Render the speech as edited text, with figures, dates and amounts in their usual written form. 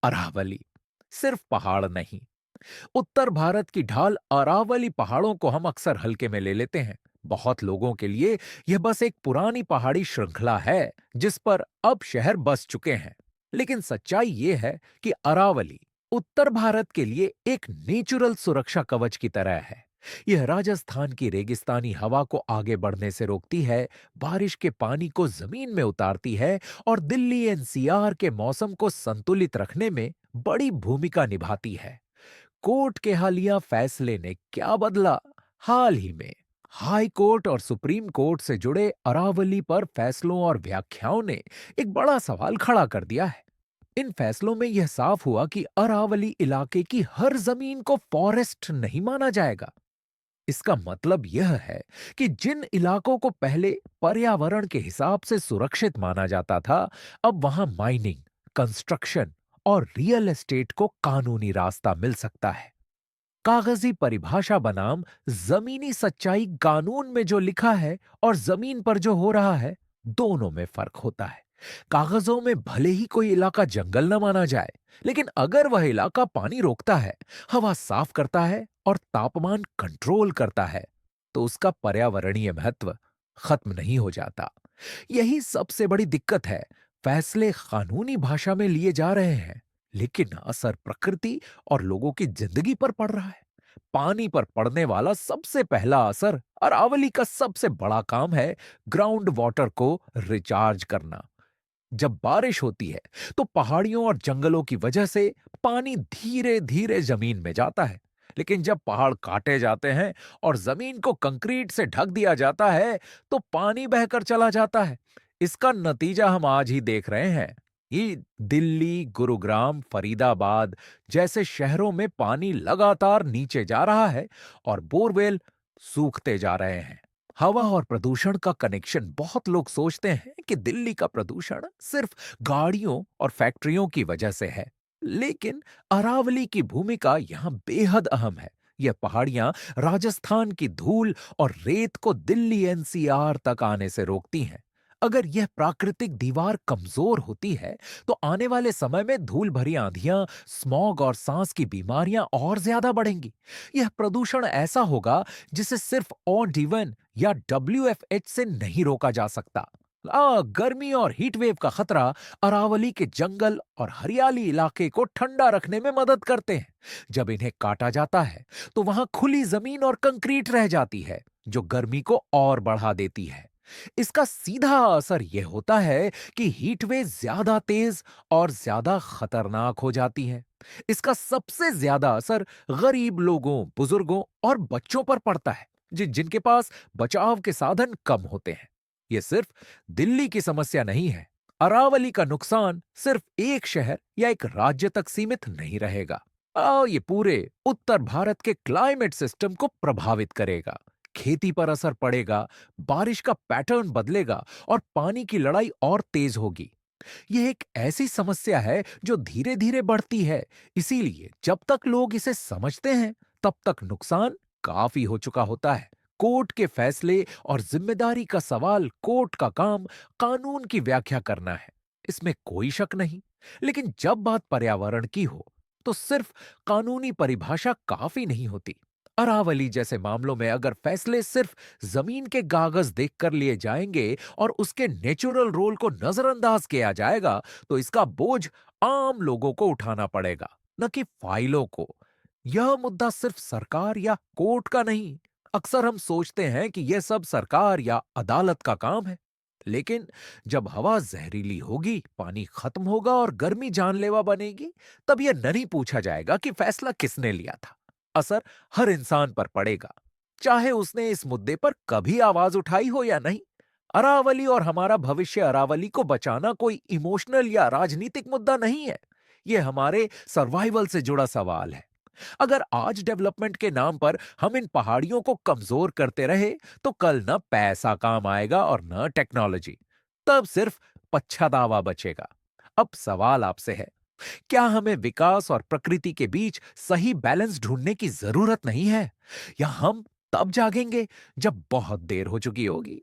अरावली सिर्फ पहाड़ नहीं, उत्तर भारत की ढाल अरावली पहाड़ों को हम अक्सर हल्के में ले लेते हैं। बहुत लोगों के लिए यह बस एक पुरानी पहाड़ी श्रृंखला है जिस पर अब शहर बस चुके हैं। लेकिन सच्चाई यह है कि अरावली उत्तर भारत के लिए एक नेचुरल सुरक्षा कवच की तरह है। यह राजस्थान की रेगिस्तानी हवा को आगे बढ़ने से रोकती है, बारिश के पानी को जमीन में उतारती है और दिल्ली एनसीआर के मौसम को संतुलित रखने में बड़ी भूमिका निभाती है। कोर्ट के हालिया फैसले ने क्या बदला? हाल ही में हाई कोर्ट और सुप्रीम कोर्ट से जुड़े अरावली पर फैसलों और व्याख्याओं ने एक बड़ा सवाल खड़ा कर दिया है। इन फैसलों में यह साफ हुआ कि अरावली इलाके की हर जमीन को फॉरेस्ट नहीं माना जाएगा। इसका मतलब यह है कि जिन इलाकों को पहले पर्यावरण के हिसाब से सुरक्षित माना जाता था, अब वहां माइनिंग, कंस्ट्रक्शन और रियल एस्टेट को कानूनी रास्ता मिल सकता है। कागजी परिभाषा बनाम जमीनी सच्चाई, कानून में जो लिखा है और जमीन पर जो हो रहा है, दोनों में फर्क होता है। कागजों में भले ही कोई इलाका जंगल न माना जाए, लेकिन अगर वह इलाका पानी रोकता है, हवा साफ करता है और तापमान कंट्रोल करता है, तो उसका पर्यावरणीय महत्व खत्म नहीं हो जाता। यही सबसे बड़ी दिक्कत है। फैसले कानूनी भाषा में लिए जा रहे हैं, लेकिन असर प्रकृति और लोगों की जिंदगी पर पड़ रहा है। पानी पर पड़ने वाला सबसे पहला असर, अरावली का सबसे बड़ा काम है ग्राउंड वाटर को रिचार्ज करना। जब बारिश होती है तो पहाड़ियों और जंगलों की वजह से पानी धीरे धीरे जमीन में जाता है। लेकिन जब पहाड़ काटे जाते हैं और जमीन को कंक्रीट से ढक दिया जाता है, तो पानी बहकर चला जाता है। इसका नतीजा हम आज ही देख रहे हैं। ये दिल्ली, गुरुग्राम, फरीदाबाद जैसे शहरों में पानी लगातार नीचे जा रहा है और बोरवेल सूखते जा रहे हैं। हवा और प्रदूषण का कनेक्शन, बहुत लोग सोचते हैं कि दिल्ली का प्रदूषण सिर्फ गाड़ियों और फैक्ट्रियों की वजह से है, लेकिन अरावली की भूमिका यहां बेहद अहम है। यह पहाड़ियां राजस्थान की धूल और रेत को दिल्ली एनसीआर तक आने से रोकती हैं। अगर यह प्राकृतिक दीवार कमजोर होती है, तो आने वाले समय में धूल भरी आंधियां, स्मॉग और सांस की बीमारियां और ज्यादा बढ़ेंगी। यह प्रदूषण ऐसा होगा जिसे सिर्फ ऑड इवन या डब्ल्यूएफएच से नहीं रोका जा सकता। गर्मी और हीट वेव का खतरा अरावली के जंगल और हरियाली इलाके को ठंडा रखने में मदद करते हैं। जब इन्हें काटा जाता है, तो वहां खुली जमीन और कंक्रीट रह जाती है, जो गर्मी को और बढ़ा देती है। इसका सीधा असर यह होता है कि हीट वेव ज्यादा तेज और ज्यादा खतरनाक हो जाती है। इसका सबसे ज्यादा असर गरीब लोगों, बुजुर्गों और बच्चों पर पड़ता है, जिनके पास बचाव के साधन कम होते हैं। यह सिर्फ दिल्ली की समस्या नहीं है। अरावली का नुकसान सिर्फ एक शहर या एक राज्य तक सीमित नहीं रहेगा। ये पूरे उत्तर भारत के क्लाइमेट सिस्टम को प्रभावित करेगा। खेती पर असर पड़ेगा, बारिश का पैटर्न बदलेगा और पानी की लड़ाई और तेज होगी। यह एक ऐसी समस्या है जो धीरे धीरे बढ़ती है। इसीलिए जब तक लोग इसे समझते हैं, तब तक नुकसान काफी हो चुका होता है। कोर्ट के फैसले और जिम्मेदारी का सवाल, कोर्ट का काम कानून की व्याख्या करना है, इसमें कोई शक नहीं। लेकिन जब बात पर्यावरण की हो, तो सिर्फ कानूनी परिभाषा काफी नहीं होती। अरावली जैसे मामलों में अगर फैसले सिर्फ जमीन के कागज देखकर लिए जाएंगे और उसके नेचुरल रोल को नजरअंदाज किया जाएगा, तो इसका बोझ आम लोगों को उठाना पड़ेगा, न कि फाइलों को। यह मुद्दा सिर्फ सरकार या कोर्ट का नहीं। अक्सर हम सोचते हैं कि यह सब सरकार या अदालत का काम है, लेकिन जब हवा जहरीली होगी, पानी खत्म होगा और गर्मी जानलेवा बनेगी, तब यह नहीं पूछा जाएगा कि फैसला किसने लिया था। असर हर इंसान पर पड़ेगा, चाहे उसने इस मुद्दे पर कभी आवाज उठाई हो या नहीं। अरावली और हमारा भविष्य, अरावली को बचाना कोई इमोशनल या राजनीतिक मुद्दा नहीं है। यह हमारे सर्वाइवल से जुड़ा सवाल है। अगर आज डेवलपमेंट के नाम पर हम इन पहाड़ियों को कमजोर करते रहे, तो कल न पैसा काम आएगा और न टेक्नोलॉजी। तब सिर्फ पछतावा बचेगा। अब सवाल आपसे है, क्या हमें विकास और प्रकृति के बीच सही बैलेंस ढूंढने की जरूरत नहीं है? या हम तब जागेंगे जब बहुत देर हो चुकी होगी?